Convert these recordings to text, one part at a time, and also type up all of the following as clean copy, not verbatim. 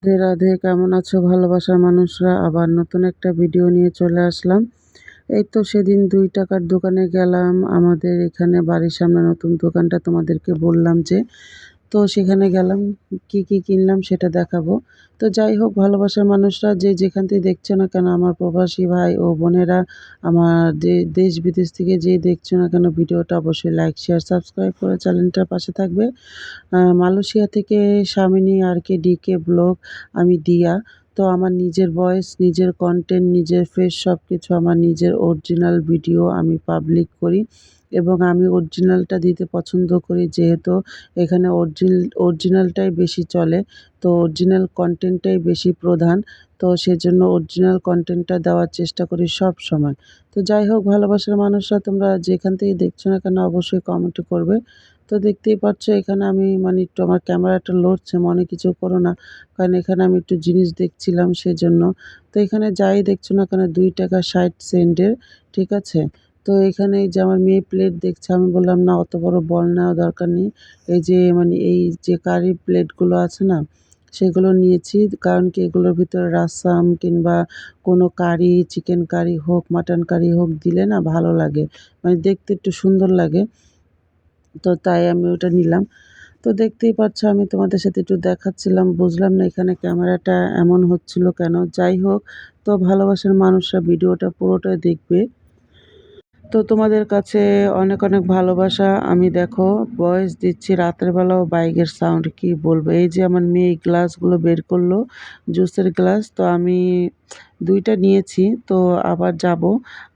রাধে রাধে, কেমন আছো ভালোবাসার মানুষরা? আবার নতুন একটা ভিডিও নিয়ে চলে আসলাম। এই তো সেদিন 2 টাকার দোকানে গেলাম, আমাদের এখানে বাড়ির সামনে নতুন দোকানটা, তোমাদেরকে বললাম যে, তো সেখানে গেলাম, কি কি কিনলাম সেটা দেখাবো। তো যাই হোক ভালোবাসার মানুষরা, যে যেখান থেকে দেখছো না কেন, আমার প্রবাসী ভাই ও বোনেরা, আমার দেশ বিদেশ থেকে যে দেখছো না কেন, ভিডিওটা অবশ্যই লাইক শেয়ার সাবস্ক্রাইব করে চ্যানেলটার পাশে থাকবে। মালয়েশিয়া থেকে স্বামিনী আর কে ডিকে ব্লগ, আমি দিয়া। তো আমার নিজের ভয়েস, নিজের কন্টেন্ট, নিজের ফেস সব কিছু, আমার নিজের অরিজিনাল ভিডিও আমি পাবলিক করি এবং আমি অরিজিনালটা দিতে পছন্দ করি, যেহেতু এখানে অরিজিনালটাই বেশি চলে। তো অরিজিনাল কন্টেন্টটাই বেশি প্রধান। তো সেজন্য অরিজিনাল কন্টেন্টটা দেওয়ার চেষ্টা করি সব সময়। তো যাই হোক ভালোবাসার মানুষরা, তোমরা যেখান থেকে দেখছো না কেন অবশ্যই কমেন্ট করবে। তো দেখতেই পাচ্ছ এখানে আমি মানে একটু আমার ক্যামেরাটা লড়ছে, মনে কিছু করো না, কারণ এখানে আমি একটু জিনিস দেখছিলাম সেজন্য। তো এখানে যাই দেখছো না কেন, 2 টাকা 60 সেন্টের, ঠিক আছে। তো এখানে এই যে আমার মেয়ে প্লেট দেখছে, আমি বললাম না অত বড় বল নেওয়া দরকার নেই। এই যে মানে এই যে কারি প্লেটগুলো আছে না, সেগুলো নিয়েছি, কারণ কি এগুলোর ভিতরে রাসাম কিংবা কোনো কারি, চিকেন কারি হোক মাটন কারি হোক দিলে না ভালো লাগে, মানে দেখতে একটু সুন্দর লাগে। তো তাই আমি ওটা নিলাম। তো দেখতেই পাচ্ছ আমি তোমাদের সাথে একটু দেখাচ্ছিলাম, বুঝলাম না এখানে ক্যামেরাটা এমন হচ্ছিল কেন। যাই হোক, তো ভালোবাসার মানুষরা ভিডিওটা পুরোটাই দেখবে। তো তোমাদের কাছে অনেক অনেক ভালোবাসা। আমি দেখো ভয়েস দিচ্ছি রাতের বেলাও, বাইকের সাউন্ড কি বলবো। এই যে আমার মেয়ে এই গ্লাসগুলো বের করলো, জুসের গ্লাস। তো আমি 2টা নিয়েছি, তো আবার যাব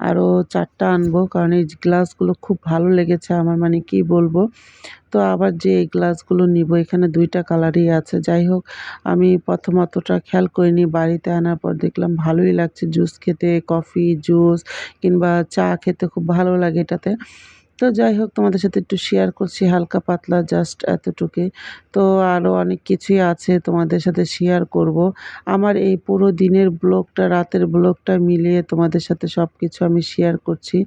আরও 4টা আনবো, কারণ এই গ্লাসগুলো খুব ভালো লেগেছে আমার, মানে কি বলবো। তো আবার যে এই গ্লাসগুলো নিব, এখানে 2টা কালারই আছে। যাই হোক, আমি প্রথম অতটা খেয়াল করিনি, বাড়িতে আনার পর দেখলাম ভালোই লাগছে জুস খেতে, কফি, জুস কিংবা চা খেতে খুব ভালো লাগে এটাতে। তো যাই হোক তোমাদের সাথে একটু শেয়ার করছি হালকা পাতলা, জাস্ট এতটুকুই। তো আরও অনেক কিছুই আছে তোমাদের সাথে শেয়ার করব। আমার এই পুরো দিনের ব্লগটা, রাতের ব্লগটা মিলিয়ে তোমাদের সাথে সব কিছু আমি শেয়ার করছি।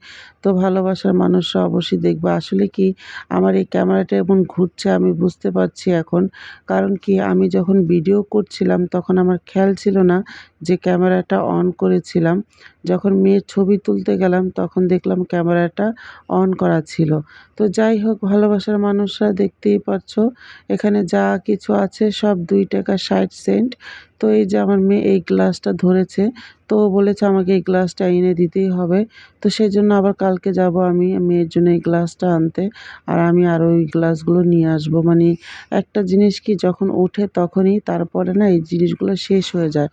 তো ভালোবাসার মানুষরা অবশ্যই দেখবে। আসলে কি, আমার এই ক্যামেরাটা এমন ঘুরছে আমি বুঝতে পারছি এখন, কারণ কি আমি যখন ভিডিও করছিলাম তখন আমার খেয়াল ছিল না যে ক্যামেরাটা অন করেছিলাম। যখন মেয়ের ছবি তুলতে গেলাম তখন দেখলাম ক্যামেরাটা অন করা ছিল। তো যাই হোক ভালোবাসার মানুষরা, দেখতেই পাচ্ছ এখানে যা কিছু আছে সব 2 টাকা 60 সেন্ট। তো এই যে আমার মেয়ে এই গ্লাসটা ধরেছে, তো ও বলেছে আমাকে এই গ্লাসটা এনে দিতেই হবে। তো সেই জন্য আবার কালকে যাব আমি মেয়ের জন্য এই গ্লাসটা আনতে, আর আমি আরও ওই গ্লাসগুলো নিয়ে আসবো। মানে একটা জিনিস কি, যখন ওঠে তখনই, তারপরে না এই জিনিসগুলো শেষ হয়ে যায়,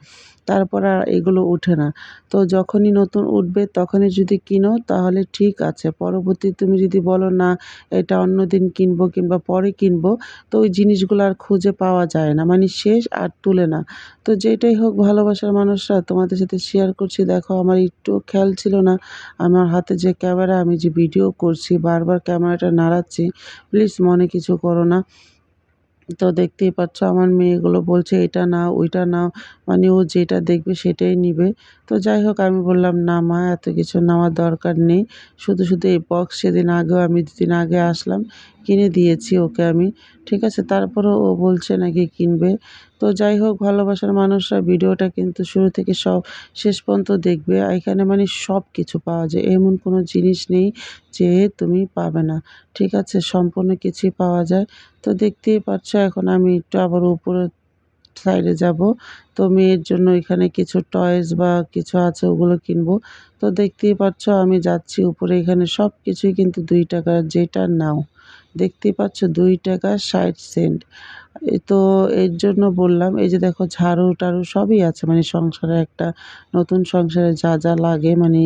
তারপর আর এগুলো ওঠে না। তো যখনই নতুন উঠবে তখনই যদি কিনো তাহলে ঠিক আছে, পরবর্তী তুমি যদি বলো না এটা অন্য দিন কিনবো কিংবা পরে কিনবো, তো ওই জিনিসগুলো আর খুঁজে পাওয়া যায় না, মানে শেষ আর তুলে না। তো যেটাই হোক ভালোবাসার মানুষরা, তোমাদের সাথে শেয়ার করছি। দেখো আমার একটু খেয়াল ছিল না, আমার হাতে যে ক্যামেরা, আমি যে ভিডিও করছি বারবার ক্যামেরাটা নাড়াচ্ছি, প্লিজ মনে কিছু করো না। তো দেখতেই পাচ্ছ আমার মেয়েগুলো বলছে এটা নাও ওইটা নাও, মানে ও যেটা দেখবে সেটাই নিবে। তো যাই হোক আমি বললাম না মা, এত কিছু নেওয়ার দরকার নেই, শুধু শুধু এই বক্স, সেদিন আগেও আমি 2 দিন আগে আসলাম, কিনে দিয়েছি ওকে আমি, ঠিক আছে। তারপরেও ও বলছে নাকি কিনবে। তো যাই হোক ভালোবাসার মানুষরা, ভিডিওটা কিন্তু শুরু থেকে শেষ পর্যন্ত দেখবে। এখানে মানে সব কিছু পাওয়া যায়, এমন কোনো জিনিস নেই যে তুমি পাবে না, ঠিক আছে, সম্পূর্ণ কিছুই পাওয়া যায়। তো দেখতেই পাচ্ছ এখন আমি একটু আবার উপরের সাইডে যাব। তো মেয়ের জন্য এখানে কিছু টয়েস বা কিছু আছে, ওগুলো কিনবো। তো দেখতেই পাচ্ছ আমি যাচ্ছি উপরে, এখানে সব কিছুই কিন্তু 2 টাকা, যেটা নাও দেখতেই পাচ্ছ 2 টাকা 60 সেন্ট। তো এর জন্য বললাম, এই যে দেখো ঝাড়ু টাড়ু সবই আছে, মানে সংসারে একটা নতুন সংসারে যা যা লাগে মানে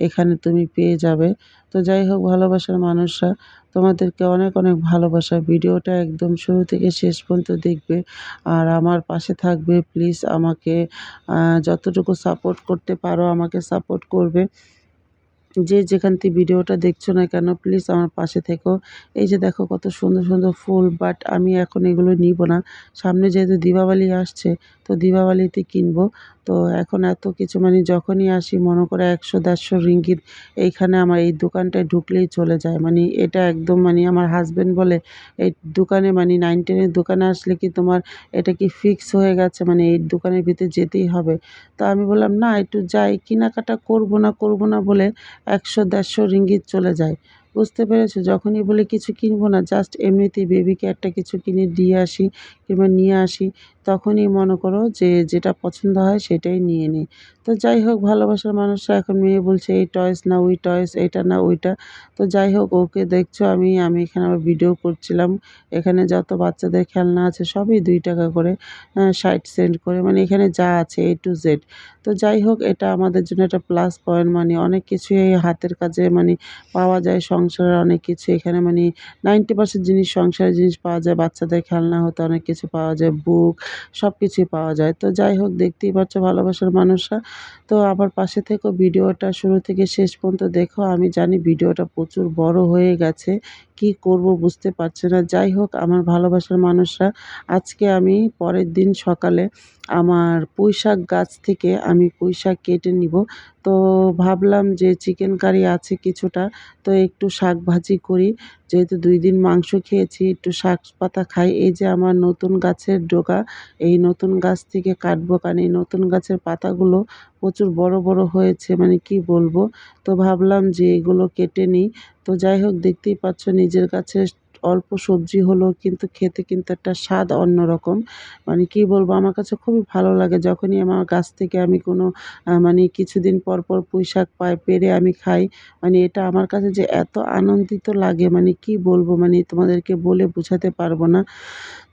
এখানে তুমি পেয়ে যাবে। তো যাই হোক ভালোবাসার মানুষরা, তোমাদেরকে অনেক অনেক ভালোবাসা। ভিডিওটা একদম শুরু থেকে শেষ পর্যন্ত দেখবে আর আমার পাশে থাকবে। প্লিজ আমাকে যতটুকু সাপোর্ট করতে পারো আমাকে সাপোর্ট করবে। যে যেখান থেকে ভিডিওটা দেখছো না কেন প্লিজ আমার পাশে থেকো। এই যে দেখো কত সুন্দর সুন্দর ফুল, বাট আমি এখন এগুলো নিব না, সামনে যেহেতু দীপাবলি আসছে, তো দীপাবলিতে কিনবো। তো এখন এত কিছু মানে যখনই আসি মনে করে ১০০-১৫০ রিঙ্গিত এইখানে আমার এই দোকানটায় ঢুকলেই চলে যায়। মানে এটা একদম মানে আমার হাসব্যান্ড বলে, "এই দোকানে মানে 9-10 এর দোকানে আসলে কি তোমার এটা কি ফিক্স হয়ে গেছে? মানে এই দোকানের ভিতরে যেতেই হবে?" তো আমি বললাম, "না একটু যাই, কেনাকাটা করব না বলে ১০০-১৫০ রিঙ্গিত চলে যায়।" বুঝতে পেরেছো? যখনই বলি কিছু কিনবো না, জাস্ট এমনিতেই বেবিকে একটা কিছু কিনে দিয়ে আসি কিংবা নিয়ে আসি, তখনই মনে করো যে যেটা পছন্দ হয় সেটাই নিয়ে নিই। তো যাই হোক, ভালোবাসার মানুষরা এখন মেয়ে বলছে এই টয়েস না ওই টয়েস, এটা না ওইটা। তো যাই হোক, ওকে দেখছো আমি এখানে আবার ভিডিও করছিলাম। এখানে যত বাচ্চাদের খেলনা আছে সবই ৳2 করে, ৬০ সেন্ট করে, মানে এখানে যা আছে A to Z। তো যাই হোক, এটা আমাদের জন্য একটা প্লাস পয়েন্ট, মানে অনেক কিছুই এই হাতের কাজে মানে পাওয়া যায়। সংসারের অনেক কিছু এখানে মানে 90% জিনিস, সংসারের জিনিস পাওয়া যায়। বাচ্চাদের খেলনা হতে অনেক কিছু পাওয়া যায়, বুক সবকিছুই পাওয়া যায়। তো যাই হোক, দেখতেই পাচ্ছ ভালোবাসার মানুষরা। তো আমার পাশে থেকেও, ভিডিওটা শুরু থেকে শেষ পর্যন্ত দেখো। আমি জানি ভিডিওটা প্রচুর বড় হয়ে গেছে। কি করব বুঝতে পারছি না। যাই হোক, আমার ভালোবাসার মানুষরা, আজকে আমি পরের দিন সকালে আমার পুঁইশাক গাছ থেকে আমি পুঁইশাক কেটে নিব। তো ভাবলাম যে চিকেন কারি আছে কিছুটা, তো একটু শাক ভাজি করি। যেহেতু ২ দিন মাংস খেয়েছি, একটু শাক পাতা খাই। এই যে আমার নতুন গাছের ডগা, এই নতুন গাছ থেকে কাটবো, কারণ এই নতুন গাছের পাতাগুলো প্রচুর বড় বড় হয়েছে, মানে কি বলবো। তো ভাবলাম যে এগুলো কেটে নিই। তো যাই হোক, দেখতেই পাচ্ছ নিজের কাছে অল্প সবজি হলেও কিন্তু খেতে কিন্তু একটা স্বাদ অন্যরকম। মানে কি বলবো, আমার কাছে খুবই ভালো লাগে যখনই আমার গাছ থেকে আমি কোনো মানে কিছুদিন পর পর পুঁইশাক পাই, পেড়ে আমি খাই। মানে এটা আমার কাছে যে এত আনন্দিত লাগে, মানে কি বলবো, মানে তোমাদেরকে বলে বোঝাতে পারবো না।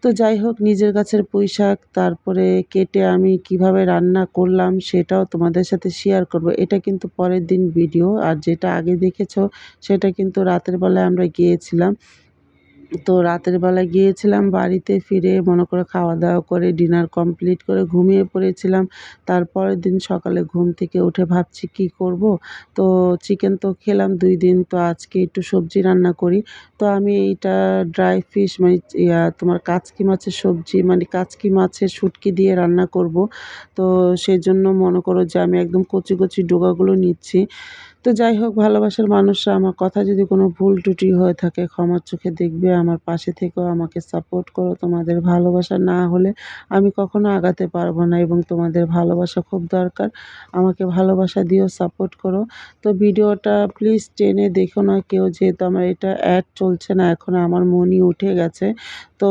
তো যাই হোক, নিজের গাছের পুঁইশাক তারপরে কেটে আমি কিভাবে রান্না করলাম সেটাও তোমাদের সাথে শেয়ার করব। এটা কিন্তু পরের দিন ভিডিও। আর যেটা আগে দেখেছো সেটা কিন্তু রাতের বেলায় আমরা গিয়েছিলাম। তো রাতের বেলায় গিয়েছিলাম, বাড়িতে ফিরে মনে করো খাওয়া-দাওয়া করে ডিনার কমপ্লিট করে ঘুমিয়ে পড়েছিলাম। তারপরের দিন সকালে ঘুম থেকে উঠে ভাবছি কি করব? তো চিকেন তো খেলাম ২ দিন, তো আজকে একটু সবজি রান্না করি। তো আমি এইটা ড্রাই ফিশ মানে তোমার কাচকি মাছের সবজি, মানে কাচকি মাছের শুঁটকি দিয়ে রান্না করব। তো সেজন্য মনে করো যে আমি একদম কচি ডোকাগুলো নিচ্ছি। তো যাই হোক, ভালোবাসার মানুষরা, আমার কথা যদি কোনো ভুল ত্রুটি হয়ে থাকে ক্ষমার চোখে দেখবে। আমার পাশে থেকেও আমাকে সাপোর্ট করো। তোমাদের ভালোবাসা না হলে আমি কখনো আগাতে পারবো না, এবং তোমাদের ভালোবাসা খুব দরকার। আমাকে ভালোবাসা দিও, সাপোর্ট করো। তো ভিডিওটা প্লিজ টেনে দেখো না কেউ, যেহেতু আমার এটা অ্যাড চলছে না এখন, আমার মনই উঠে গেছে। তো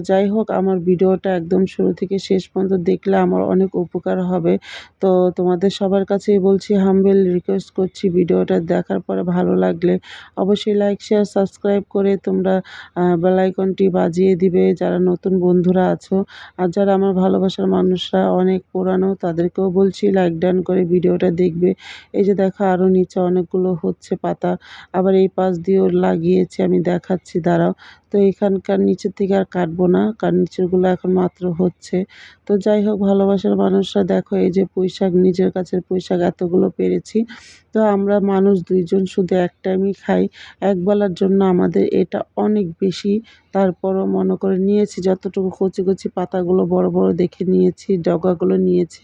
যাই হোক, আমার ভিডিওটা একদম শুরু থেকে শেষ পর্যন্ত দেখলে আমার অনেক উপকার হবে। তো তোমাদের সবার কাছেই বলছি, হাম্বেল রিকোয়েস্ট করছি, ভিডিওটা দেখার পরে ভালো লাগলে অবশ্যই লাইক, শেয়ার, সাবস্ক্রাইব করে তোমরা বেল আইকনটি বাজিয়ে দিবে যারা নতুন বন্ধুরা আছো। আর যারা আমার ভালোবাসার মানুষরা অনেক পুরানো, তাদেরকেও বলছি লাইক ডান করে ভিডিওটা দেখবে। এই যে দেখো, আরও নিচে অনেকগুলো হচ্ছে পাতা, আবার এই পাশ দিয়েও লাগিয়েছি, আমি দেখাচ্ছি দাঁড়াও। তো এখানকার নিচের থেকে আর কাটবো না, কারণ নিচেরগুলো এখন মাত্র হচ্ছে। তো যাই হোক, ভালোবাসার মানুষরা দেখো, এই যে পুঁইশাক, নিজের গাছের পুঁইশাক এতগুলো পেরেছি। তো আমরা মানুষ ২ জন শুধু এক টাইমই খাই। একবেলার জন্য আমাদের এটা অনেক বেশি। তারপরও মনে করে নিয়েছি যতটুকু, কচি পাতাগুলো বড় বড় দেখে নিয়েছি, ডগাগুলো নিয়েছি।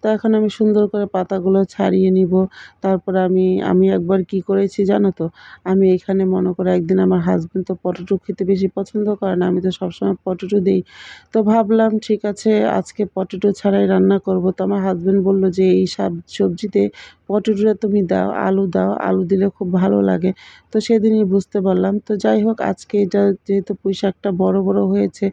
তো এখন আমি সুন্দর করে পাতাগুলো ছাড়িয়ে নিব। তারপরে আমি একবার কি করেছি জানো তো? আমি এখানে মনে করো একদিন আমার হাসব্যান্ড তো পটেটো খেতে বেশি পছন্দ করে না। আমি তো সবসময় পটেটো দেই। তো ভাবলাম ঠিক আছে, আজকে পটেটো ছাড়াই রান্না করব। তো আমার হাসব্যান্ড বলল যে, "এই সবজিতে পটেটোটা তুমি দাও, আলু দাও, আলু দিলে খুব ভালো লাগে।" তো সেদিনই বুঝতে পারলাম। তো যাই হোক, আজকে এটা যেহেতু পুঁইশাকটা বড় বড় হয়েছে,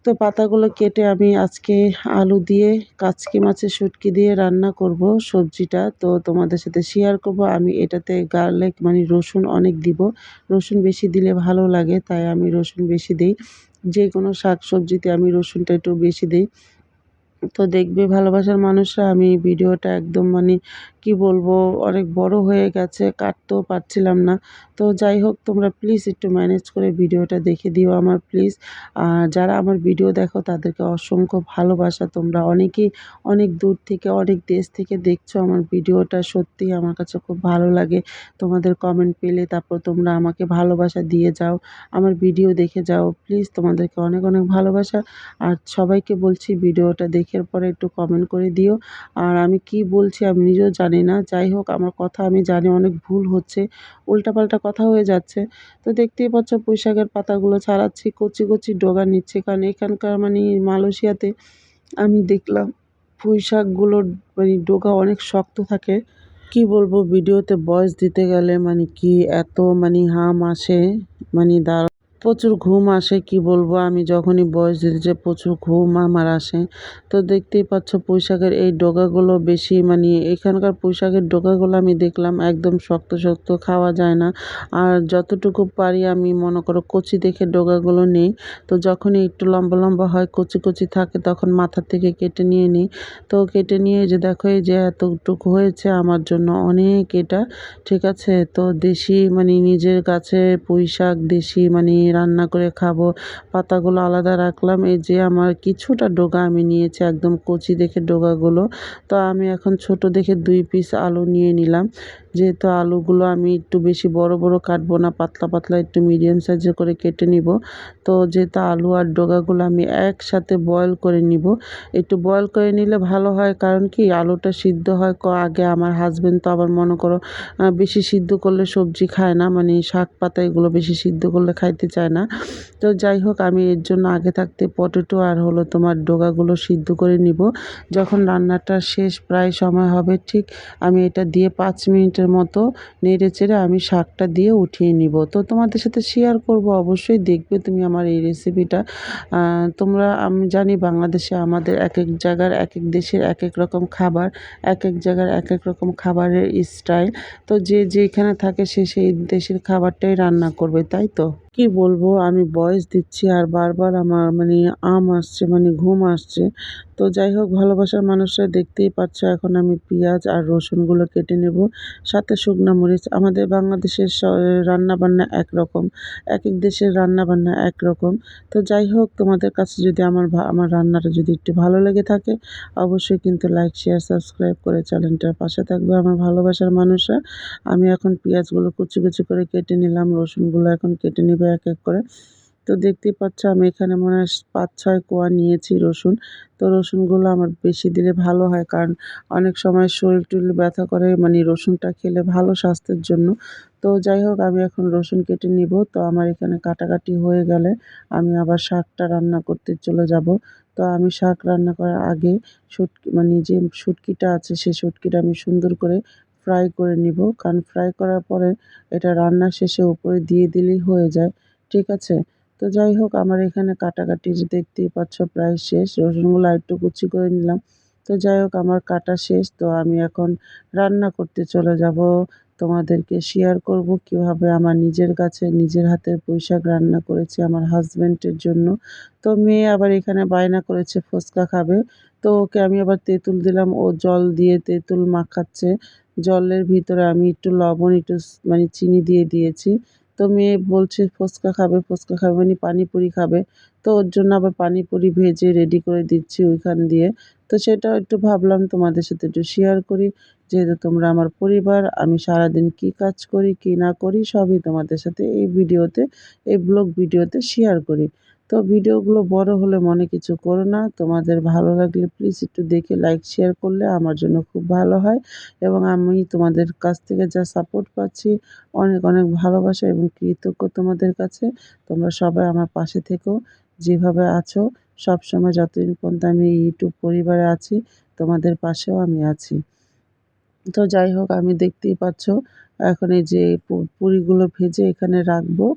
তো পাতাগুলো কেটে আমি আজকে আলু দিয়ে, কাচকি মাছের শুঁটকি দিয়ে রান্না করব সবজিটা। তো তোমাদের সাথে শেয়ার করব। আমি এটাতে গার্লিক মানে রসুন অনেক দিব। রসুন বেশি দিলে ভালো লাগে, তাই আমি রসুন বেশি দেই। যেকোনো শাকসবজিতে আমি রসুনটা একটু বেশি দেই। তো দেখবে ভালোবাসার মানুষরা, আমি ভিডিওটা একদম মানে কি বলবো, অনেক বড় হয়ে গেছে, কাটতেও পারছিলাম না। তো যাই হোক, তোমরা প্লিজ একটু ম্যানেজ করে ভিডিওটা দেখে দিও আমার প্লিজ। আর যারা আমার ভিডিও দেখো তাদেরকে অসংখ্য ভালোবাসা। তোমরা অনেকেই অনেক দূর থেকে, অনেক দেশ থেকে দেখছো আমার ভিডিওটা। সত্যিই আমার কাছে খুব ভালো লাগে তোমাদের কমেন্ট পেলে। তারপর তোমরা আমাকে ভালোবাসা দিয়ে যাও, আমার ভিডিও দেখে যাও। প্লিজ তোমাদেরকে অনেক অনেক ভালোবাসা। আর সবাইকে বলছি ভিডিওটা দেখার পরে একটু কমেন্ট করে দিও। আর আমি কি বলছি আমি নিজেও জানি না। যাই হোক, আমার কথা আমি জানি অনেক ভুল হচ্ছে, উল্টাপাল্টা কথা হয়ে যাচ্ছে। তো দেখতেই পাচ্ছ পুঁইশাকের পাতাগুলো ছাড়াচ্ছি, কচি কচি ডগা নিচ্ছি, কারণ এখানকার মানে মালয়েশিয়াতে আমি দেখলাম পুঁইশাকগুলোর মানে ডগা অনেক শক্ত থাকে। কি বলবো, ভিডিওতে ভয়েস দিতে গেলে মানে কি এত মানে হাম আসে, মানে প্রচুর ঘুম আসে। কি বলবো, আমি যখনই ভয়েস দিতে যাই প্রচুর ঘুম আমার আসে। তো দেখতেই পাচ্ছ পুঁইশাকের এই ডগাগুলো বেশি মানে এখানকার পুঁইশাকের ডগাগুলো আমি দেখলাম একদম শক্ত শক্ত, খাওয়া যায় না। আর যতটুকু পারি আমি মনে করো কচি দেখে ডগাগুলো নিই। তো যখনই একটু লম্বা লম্বা হয়, কচি কচি থাকে, তখন মাথা থেকে কেটে নিয়ে নিই। তো কেটে নিয়ে যে দেখো এই যে এতটুকু হয়েছে আমার জন্য অনেক এটা, ঠিক আছে। তো দেশি মানে নিজের গাছে পুঁইশাক দেশি মানে রান্না করে খাবো। পাতাগুলো আলাদা রাখলাম। এই যে আমার কিছুটা ডগা আমি নিয়েছি, একদম কচি দেখে ডগাগুলো। তো আমি এখন ছোট দেখে 2 পিস আলু নিয়ে নিলাম। যেহেতু আলুগুলো আমি একটু বেশি বড় বড় কাটবো না, পাতলা পাতলা একটু মিডিয়াম সাইজের করে কেটে নিব। তো যেহেতু আলু আর ডগাগুলো আমি একসাথে বয়েল করে নিব। একটু বয়েল করে নিলে ভালো হয়, কারণ কি আলুটা সিদ্ধ হয় আগে। আমার হাজবেন্ড তো আবার মনে করো বেশি সিদ্ধ করলে সবজি খায় না, মানে শাক পাতা এগুলো বেশি সিদ্ধ করলে খাইতে চায় না। তো যাই হোক, আমি এর জন্য আগে থাকতে পটেটো আর হলো তোমার ডগাগুলো সিদ্ধ করে নিব। যখন রান্নাটা শেষ প্রায় সময় হবে, ঠিক আমি এটা দিয়ে 5 মিনিটের মতো নেড়ে চেড়ে আমি শাকটা দিয়ে উঠিয়ে নিব। তো তোমাদের সাথে শেয়ার করব, অবশ্যই দেখবে তুমি আমার এই রেসিপিটা। তোমরা, আমি জানি বাংলাদেশে আমাদের এক এক জায়গার এক এক দেশের এক এক রকম খাবার, এক এক জায়গার এক এক রকম খাবারের স্টাইল। তো যে যেখানে থাকে সে সেই দেশের খাবারটাই রান্না করবে, তাই তো। কি বলবো, আমি ভয়েস দিচ্ছি আর বারবার আমার মানে আসছে, মানে ঘুম আসছে। তো যাই হোক, ভালোবাসার মানুষরা দেখতেই পাচ্ছ এখন আমি পেঁয়াজ আর রসুনগুলো কেটে নেব, সাথে শুকনা মরিচ। আমাদের বাংলাদেশের রান্নাবান্না একরকম, এক এক দেশের রান্নাবান্না একরকম। তো যাই হোক, তোমাদের কাছে যদি আমার রান্নাটা যদি একটু ভালো লেগে থাকে, অবশ্যই কিন্তু লাইক শেয়ার সাবস্ক্রাইব করে চ্যানেলটার পাশে থাকবে আমার ভালোবাসার মানুষরা। আমি এখন পেঁয়াজগুলো কুচি কুচি করে কেটে নিলাম, রসুনগুলো এখন কেটে নিব এক এক করে। তো দেখতেই পাচ্ছ আমি এখানে মনে হয় 5-6 কোয়া নিয়েছি রসুন। তো রসুনগুলো আমার বেশি দিলে ভালো হয়, কারণ অনেক সময় শরীর টরীর ব্যথা করে, মানে রসুনটা খেলে ভালো স্বাস্থ্যের জন্য। তো যাই হোক, আমি এখন রসুন কেটে নিব। তো আমার এখানে কাটাকাটি হয়ে গেলে আমি আবার শাকটা রান্না করতে চলে যাব। তো আমি শাক রান্না করার আগে মানে যে শুটকিটা আছে সেই শুটকিটা আমি সুন্দর করে ফ্রাই করে নিব, কারণ ফ্রাই করার পরে এটা রান্না শেষে উপরে দিয়ে দিলেই হয়ে যায়, ঠিক আছে। তো যাই হোক, আমার এখানে কাটাকাটি যে দেখতেই পাচ্ছ প্রায় শেষ। রসুনগুলো একটু কুচি করে নিলাম। তো যাই হোক, আমার কাটা শেষ। তো আমি এখন রান্না করতে চলে যাব। তোমাদেরকে শেয়ার করব কিভাবে আমার নিজের কাছে নিজের হাতের পুঁইশাক রান্না করেছি আমার হাজবেন্ডের জন্য। তো মেয়ে আবার এখানে বায়না করেছে ফুচকা খাবে। তো ওকে আমি আবার তেঁতুল দিলাম, ও জল দিয়ে তেঁতুল মাখাচ্ছে। জলের ভিতরে আমি একটু লবণ, একটু মানে চিনি দিয়ে দিয়েছি। তো মেয়ে বলছে ফুচকা খাবে, ফুচকা খাবে মানে পানিপুরি খাবে। তো ওর জন্য আবার পানিপুরি ভেজে রেডি করে দিচ্ছি ওইখান দিয়ে। তো সেটাও একটু ভাবলাম তোমাদের সাথে একটু শেয়ার করি, যেহেতু তোমরা আমার পরিবার। আমি সারাদিন কী কাজ করি কী না করি সবই তোমাদের সাথে এই ভিডিওতে, এই ব্লগ ভিডিওতে শেয়ার করি। তো ভিডিওগুলো বড় হলে মনে কিছু করো না। তোমাদের ভালো লাগলে প্লিজ একটু দেখে লাইক শেয়ার করলে আমার জন্য খুব ভালো হয়। এবং আমি তোমাদের কাছ থেকে যা সাপোর্ট পাচ্ছি, অনেক অনেক ভালোবাসা এবং কৃতজ্ঞ তোমাদের কাছে। তোমরা সবাই আমার পাশে থেকো, যেভাবে আছো সবসময়, যতদিন পর্যন্ত আমি ইউটিউব পরিবারে আছি তোমাদের পাশেও আমি আছি। তো যাই হোক, আমি দেখতেই পাচ্ছ এখন এই যে পুরিগুলো ভেজে এখানে রাখবো।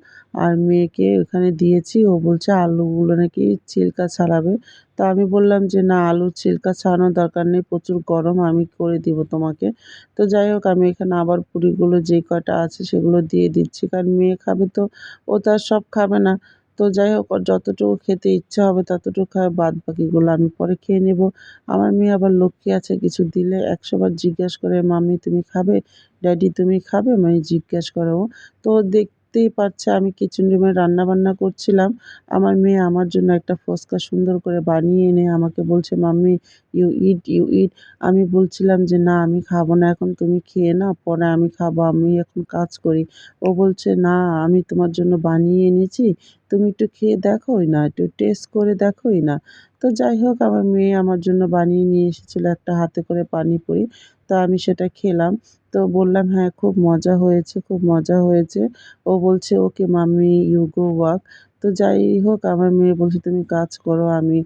আর মেয়েকে ওখানে দিয়েছি, ও বলছে আলুগুলো নাকি ছিলকা ছাড়াবে। তো আমি বললাম যে না, আলুর ছিলকা ছাড়ানোর দরকার নেই, প্রচুর গরম, আমি করে দিব তোমাকে। তো যাই হোক, আমি এখানে আবার পুরিগুলো যে কয়টা আছে সেগুলো দিয়ে দিচ্ছি, কারণ মেয়ে খাবে তো, ও তো আর সব খাবে না। তো যাই হোক ওর যতটুকু খেতে ইচ্ছা হবে ততটুকু খাবে, বাদ বাকিগুলো আমি পরে খেয়ে নেব। আমার মেয়ে আবার লক্ষ্মী আছে, কিছু দিলে ১০০ বার জিজ্ঞেস করে, "মাম্মি তুমি খাবে? ড্যাডি তুমি খাবে?" মানে জিজ্ঞেস করে ও। তো দেখতেই পারছে আমি কিচেন রুমে রান্নাবান্না করছিলাম। আমার মেয়ে আমার জন্য একটা ফুচকা সুন্দর করে বানিয়ে এনে আমাকে বলছে, "মাম্মি ইউ ইট, ইউ ইট।" আমি বলছিলাম যে, "না আমি খাবো না এখন, তুমি খেয়ে নাও, পরে আমি খাবো, আমি এখন কাজ করি।" ও বলছে, "না আমি তোমার জন্য বানিয়ে এনেছি, তুমি একটু খেয়ে দেখোই না, একটু টেস্ট করে দেখোই না।" তো যাই হোক আমার মেয়ে আমার জন্য বানিয়ে নিয়ে এসেছিল একটা হাতে করে পানিপুরি। তো আমি সেটা খেলাম। তো বললাম, "হ্যাঁ, খুব মজা হয়েছে, খুব মজা হয়েছে।" ও বলছে, "ওকে মাম্মি ইউ গো ওয়াক।" তো যাই হোক আমার মেয়ে বলছে, "তুমি কাজ করো, আমি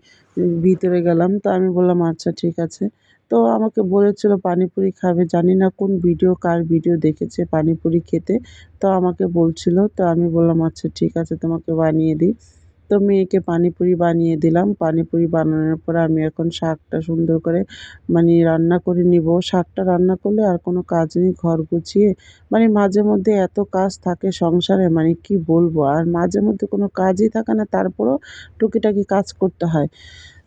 ভিতরে গেলাম।" তো আমি বললাম, "আচ্ছা ঠিক আছে।" তো আমাকে বলেছিল পানিপুরি খাবে। জানি না কোন ভিডিও কার ভিডিও দেখেছে পানিপুরি খেতে। তো আমাকে বলছিল। তো আমি বললাম, "আচ্ছা ঠিক আছে তোমাকে বানিয়ে দিই।" তো মেয়েকে পানিপুরি বানিয়ে দিলাম। পানিপুরি বানানোর পরে আমি এখন শাকটা সুন্দর করে মানে রান্না করে নিব। শাকটা রান্না করলে আর কোনো কাজ নেই, ঘর গুছিয়ে মানে মাঝে মধ্যে এত কাজ থাকে সংসারে মানে কি বলবো? আর মাঝে মধ্যে কোনো কাজই থাকে না, তারপরেও টুকিটাকি কাজ করতে হয়।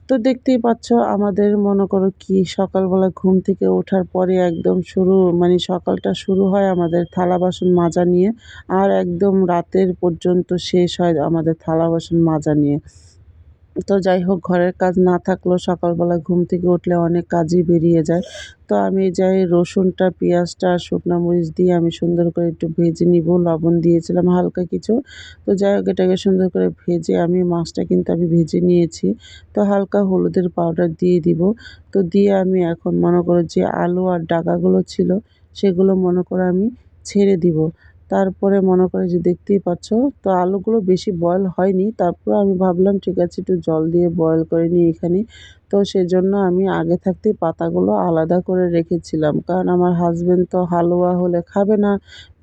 তো দেখতেই পাচ্ছ আমাদের মনে করো কি সকালবেলা ঘুম থেকে ওঠার পরে একদম শুরু মানে সকালটা শুরু হয় আমাদের থালা বাসন মাজা নিয়ে, আর একদম রাতের পর্যন্ত শেষ হয় আমাদের থালা বাসন মাজা নিয়ে। তো যাই হোক ঘরের কাজ না থাকলেও সকালবেলা ঘুম থেকে উঠলে অনেক কাজই বেরিয়ে যায়। তো আমি যাই রসুনটা, পেঁয়াজটা আর শুকনা মরিচ দিয়ে আমি সুন্দর করে একটু ভেজে নিব। লবণ দিয়েছিলাম হালকা কিছু। তো যাই হোক এটাকে সুন্দর করে ভেজে আমি মাছটা কিন্তু আমি ভেজে নিয়েছি। তো হালকা হলুদের পাউডার দিয়ে দিব। তো দিয়ে আমি এখন মনে করো যে আলু আর ডাঁটাগুলো ছিল সেগুলো মনে করো আমি ছেড়ে দিব। তারপরে মনে করে যে দেখতেই পাচ্ছ তো আলুগুলো বেশি বয়েল হয়নি। তারপরে আমি ভাবলাম ঠিক আছে একটু জল দিয়ে বয়েল করে নিই এখানে। তো সেজন্য আমি আগে থাকতেই পাতাগুলো আলাদা করে রেখেছিলাম। কারণ আমার হাসব্যান্ড তো হালুয়া হলে খাবে না,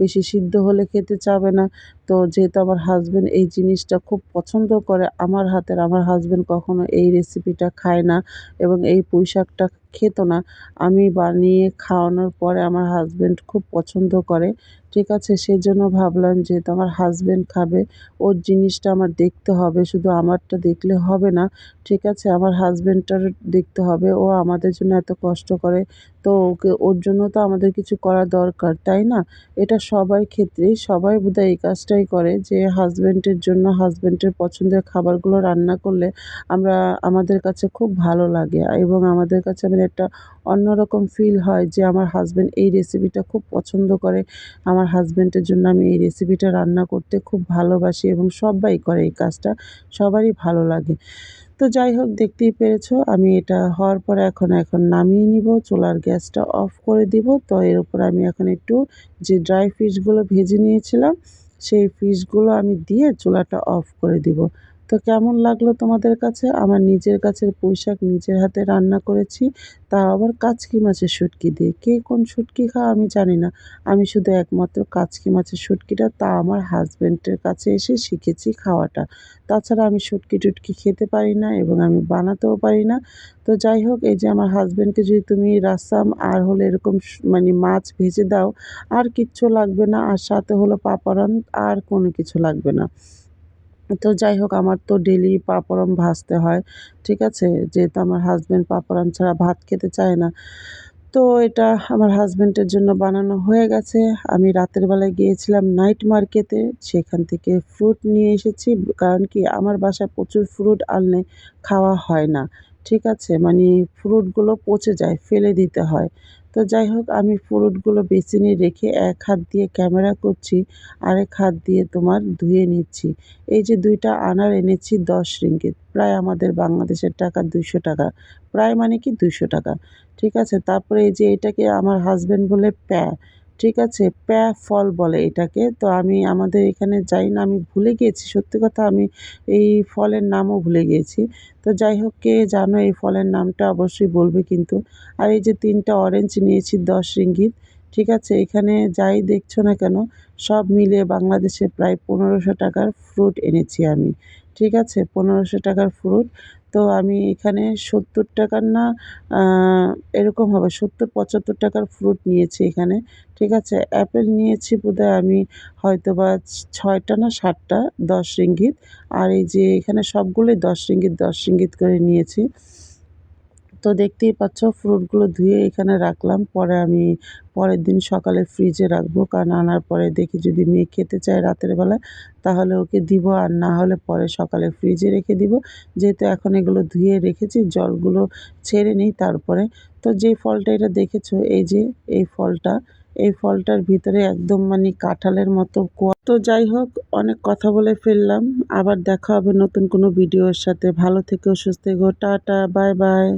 বেশি সিদ্ধ হলে খেতে চাবে না। তো যেহেতু আমার হাসব্যান্ড এই জিনিসটা খুব পছন্দ করে আমার হাতের, আমার হাসব্যান্ড কখনো এই রেসিপিটা খায় না এবং এই পুঁইশাকটা খেত না। আমি বানিয়ে খাওয়ানোর পরে আমার হাসব্যান্ড খুব পছন্দ করে। ঠিক আছে? সেজন্য ভাবলাম যেহেতু আমার হাসব্যান্ড খাবে, ওর জিনিসটা আমার দেখতে হবে। শুধু আমারটা দেখলে হবে না। ঠিক আছে? আমার হাসব্যান্ডটারও দেখতে হবে। ও আমাদের জন্য এত কষ্ট করে। তো ওর জন্য তো আমাদের কিছু করা দরকার, তাই না? এটা সবার ক্ষেত্রেই সবাই বোধহয় এই কাজটাই করে যে হাসব্যান্ডের জন্য হাসব্যান্ডের পছন্দের খাবারগুলো রান্না করলে আমরা আমাদের কাছে খুব ভালো লাগে এবং আমাদের কাছে মানে একটা অন্যরকম ফিল হয় যে আমার হাসব্যান্ড এই রেসিপিটা খুব পছন্দ করে। আমার হাসব্যান্ডের জন্য আমি এই রেসিপিটা রান্না করতে খুব ভালোবাসি এবং সব্বাই করে এই কাজটা। সবারই ভালো লাগে। তো যাই হোক দেখতেই পেরেছ আমি এটা হওয়ার পরে এখন নামিয়ে নিব। চুলার গ্যাসটা অফ করে দিব। তো এর উপর আমি এখন একটু যে ড্রাই ফিশগুলো ভেজে নিয়েছিলাম, সেই ফিশগুলো আমি দিয়ে চুলাটা অফ করে দিব। তো কেমন লাগলো তোমাদের কাছে? আমার নিজের গাছের পুঁইশাক নিজের হাতে রান্না করেছি। তাও আবার কাচকি মাছের শুঁটকি দিয়ে। কে কোন শুঁটকি খাও আমি জানি না। আমি শুধু একমাত্র কাচকি মাছের শুঁটকিটা তা আমার হাসব্যান্ডের কাছে এসে শিখেছি খাওয়াটা। তাছাড়া আমি শুঁটকি-টুটকি খেতে পারি না এবং আমি বানাতেও পারি না। তো যাই হোক এই যে আমার হাসব্যান্ডকে যদি তুমি রাসাম আর হলো এরকম মানে মাছ ভেজে দাও, আর কিচ্ছু লাগবে না। আর সাথে হলো পাঁপড়ান, আর কোনো কিছু লাগবে না। তো যাই হোক আমার তো ডেইলি পাঁপড়ম ভাজতে হয়। ঠিক আছে? যেহেতু আমার হাসব্যান্ড পাঁপড়াম ছাড়া ভাত খেতে চায় না। তো এটা আমার হাসব্যান্ডের জন্য বানানো হয়ে গেছে। আমি রাতের বেলায় গিয়েছিলাম নাইট মার্কেটে। সেখান থেকে ফ্রুট নিয়ে এসেছি। কারণ কি আমার বাসায় প্রচুর ফ্রুট আনলে খাওয়া হয় না। ঠিক আছে? মানে ফ্রুটগুলো পচে যায়, ফেলে দিতে হয়। তো যাই হোক আমি ফ্রুটগুলো বেসিনে রেখে এক হাত দিয়ে ক্যামেরা করছি, আরেক হাত দিয়ে তোমার ধুয়ে নিচ্ছি। এই যে ২ টা আনার এনেছি ১০ রিঙ্গিত। প্রায় আমাদের বাংলাদেশের টাকা ৳২০০। প্রায় মানে কি ৳২০০। ঠিক আছে? তারপরে এই যে এটাকে আমার হাসব্যান্ড বলে প্যা, ঠিক আছে? প্যা ফল বলে এটাকে। তো আমি আমাদের এখানে যাই না, আমি ভুলে গিয়েছি সত্যি কথা আমি এই ফলের নামও ভুলে গিয়েছি। তো যাই হোক কে জানো এই ফলের নামটা অবশ্যই বলবে কিন্তু। আর এই যে ৩ টা অরেঞ্জ নিয়েছি ১০ রিঙ্গিত। ঠিক আছে? এখানে যাই দেখছো না কেন সব মিলিয়ে বাংলাদেশে প্রায় ৳১৫০০ র ফ্রুট এনেছি আমি। ঠিক আছে? ৳১৫০০ র ফ্রুট। তো তো আমি এখানে 70 টাকার না এরকম হবে 70-75 টাকার ফ্রুট নিয়েছি এখানে। ঠিক আছে, অ্যাপেল নিয়েছি বোধহয় আমি হয়তো বা 6টা না 7টা 10 রিঙ্গিত। আর এই যে এখানে সবগুলোই 10 রিঙ্গিত 10 রিঙ্গিত করে নিয়েছি। তো দেখতেই পাচ্ছ ফ্রুটগুলো ধুয়ে এখানে রাখলাম, পরে আমি পরের দিন সকালে ফ্রিজে রাখবো, কারণ আনার পরে দেখি যদি মেয়ে খেতে চায় রাতের বেলা তাহলে ওকে দিব, আর না হলে পরে সকালে ফ্রিজে রেখে দিব। যেহেতু এখন এগুলো ধুয়ে রেখেছি, জলগুলো ছেড়ে নিই তারপরে। তো যে ফলটা এটা দেখেছো, এই যে এই ফলটা, এই ফলটার ভিতরে একদম মানে কাঁঠালের মতো তো যাই হোক, অনেক কথা বলে ফেললাম। আবার দেখা হবে নতুন কোনো ভিডিওর সাথে। ভালো থেকো, সুস্থ থেকো, টাটা, বাই বাই।